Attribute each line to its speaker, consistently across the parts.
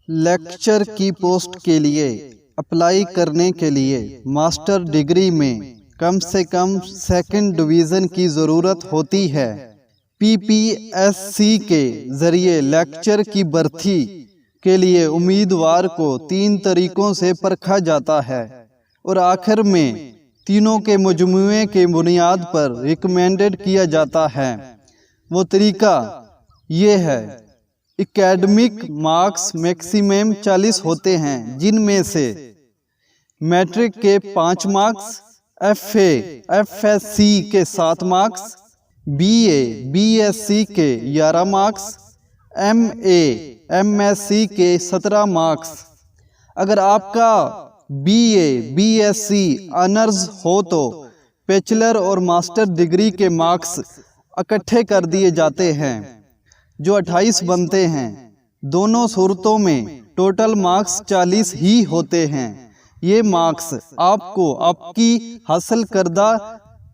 Speaker 1: Lecture की post के लिए अप्लाई करने के लिए मास्टर डिग्री में कम से कम सेकंड डिवीज़न की ज़रूरत होती है। पीपीएससी के ज़रिए लेक्चर की भर्ती के लिए उम्मीदवार को 3 तरीक़ों से परखा जाता है और आखिर में तीनों के मजमूए के बुनियाद पर रिकमेंडेड किया जाता है। वो तरीका ये है, एकेडमिक मार्क्स मैक्सिमम 40 होते हैं, जिनमें से मैट्रिक के 5 मार्क्स, एफएससी के 7 मार्क्स, बीए बीएससी के 11 मार्क्स, एमए एमएससी के 17 मार्क्स। अगर आपका बीए बीएससी ऑनर्स हो तो बैचलर और मास्टर डिग्री के मार्क्स इकट्ठे कर दिए जाते हैं जो 28 बनते हैं। दोनों सूरतों में टोटल मार्क्स 40 ही होते हैं। ये मार्क्स आपको आपकी हासिल करदा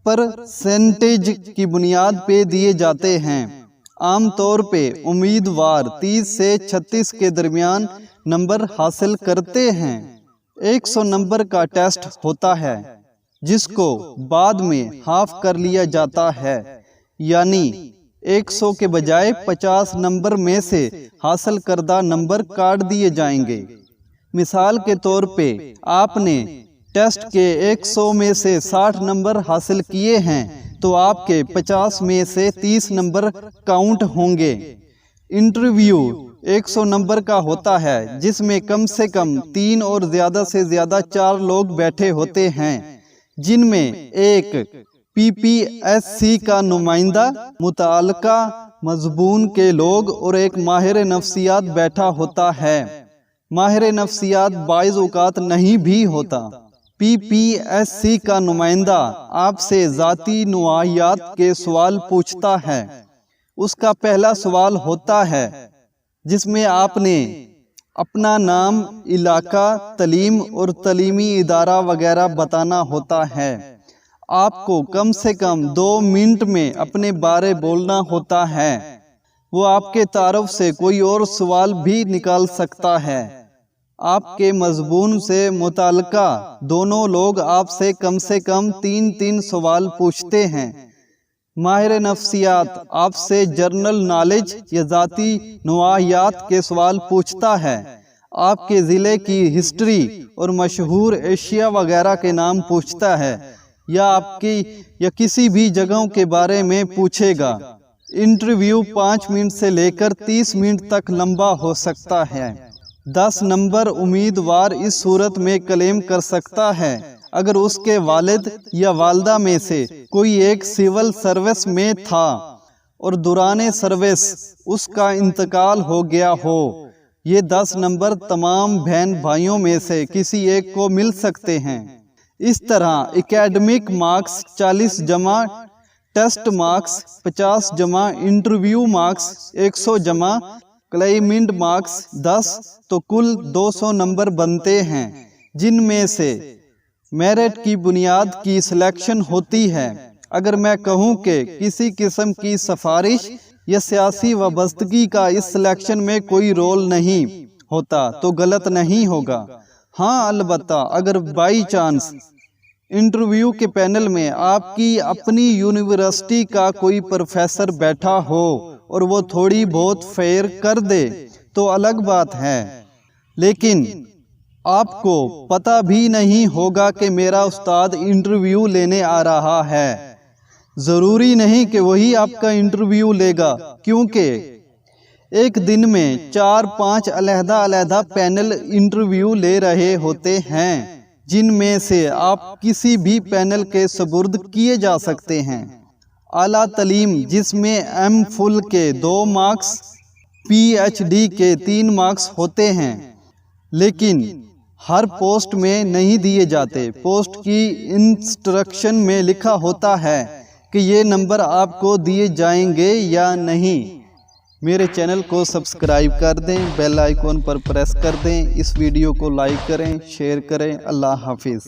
Speaker 1: परसेंटेज की बुनियाद पे दिए जाते हैं। आम तौर पे उम्मीदवार 30 से 36 के दरमियान नंबर हासिल करते हैं। 100 नंबर का टेस्ट होता है जिसको बाद में हाफ कर लिया जाता है, यानी 100 के बजाय 50 नंबर में से हासिल करदा नंबर काट दिए जाएंगे। मिसाल के तौर पे आपने टेस्ट के 100 में से 60 नंबर हासिल किए हैं तो आपके 50 में से 30 नंबर काउंट होंगे। इंटरव्यू 100 नंबर का होता है जिसमें कम से कम 3 और ज़्यादा से ज़्यादा 4 लोग बैठे होते हैं, जिनमें एक पीपीएससी का नुमाइंदा, मुताल्लिका मज़मून के लोग और एक माहिर नफ्सियात बैठा होता है। माहिर नफ्सियात बाइज़ औक़ात नहीं भी होता। पीपीएससी का नुमाइंदा आपसे ज़ाती नुआयात के सवाल पूछता है। उसका पहला सवाल होता है जिसमें आपने अपना नाम, इलाका, तलीम और तलीमी इदारा वगैरह बताना होता है। आपको कम से कम 2 मिनट में अपने बारे बोलना होता है। वो आपके तारुफ से कोई और सवाल भी निकाल सकता है। आपके मज़मून से मुताल्लिका दोनों लोग आपसे कम से कम 3-3 सवाल पूछते हैं। माहिर नफ्सियात आपसे जर्नल नॉलेज या ज़ाती नुआयात के सवाल पूछता है। आपके ज़िले की हिस्ट्री और मशहूर एशिया वगैरह के नाम पूछता है या आपकी या किसी भी जगहों के बारे में पूछेगा। इंटरव्यू 5 मिनट से लेकर 30 मिनट तक लंबा हो सकता है। 10 नंबर उम्मीदवार इस सूरत में क्लेम कर सकता है अगर उसके वालिद या वालदा में से कोई एक सिविल सर्विस में था और दौरान सर्विस उसका इंतकाल हो गया हो। ये 10 नंबर तमाम बहन भाइयों में से किसी एक को मिल सकते हैं। इस तरह एकेडमिक मार्क्स 40 जमा टेस्ट मार्क्स 50 जमा इंटरव्यू मार्क्स 100 जमा क्लेमेंट मार्क्स 10 तो कुल 200 नंबर बनते हैं, जिनमें से मेरिट की बुनियाद की सिलेक्शन होती है। अगर मैं कहूँ कि किसी किस्म की सिफारिश या सियासी वाबस्तगी का इस सिलेक्शन में कोई रोल नहीं होता तो गलत नहीं होगा। हाँ, अलबत्ता अगर बाई चांस इंटरव्यू के पैनल में आपकी अपनी यूनिवर्सिटी का कोई प्रोफेसर बैठा हो और वो थोड़ी बहुत फेयर कर दे तो अलग बात है, लेकिन आपको पता भी नहीं होगा कि मेरा उस्ताद इंटरव्यू लेने आ रहा है। ज़रूरी नहीं कि वही आपका इंटरव्यू लेगा, क्योंकि एक दिन में 4-5 अलहदा पैनल इंटरव्यू ले रहे होते हैं, जिनमें से आप किसी भी पैनल के सुपुर्द किए जा सकते हैं। आला तलीम जिसमें एम.फिल के 2 मार्क्स, पीएचडी के 3 मार्क्स होते हैं, लेकिन हर पोस्ट में नहीं दिए जाते। पोस्ट की इंस्ट्रक्शन में लिखा होता है कि ये नंबर आपको दिए जाएंगे या नहीं। मेरे चैनल को सब्सक्राइब कर दें, बेल आइकॉन पर प्रेस कर दें, इस वीडियो को लाइक करें, शेयर करें। अल्लाह हाफिज़।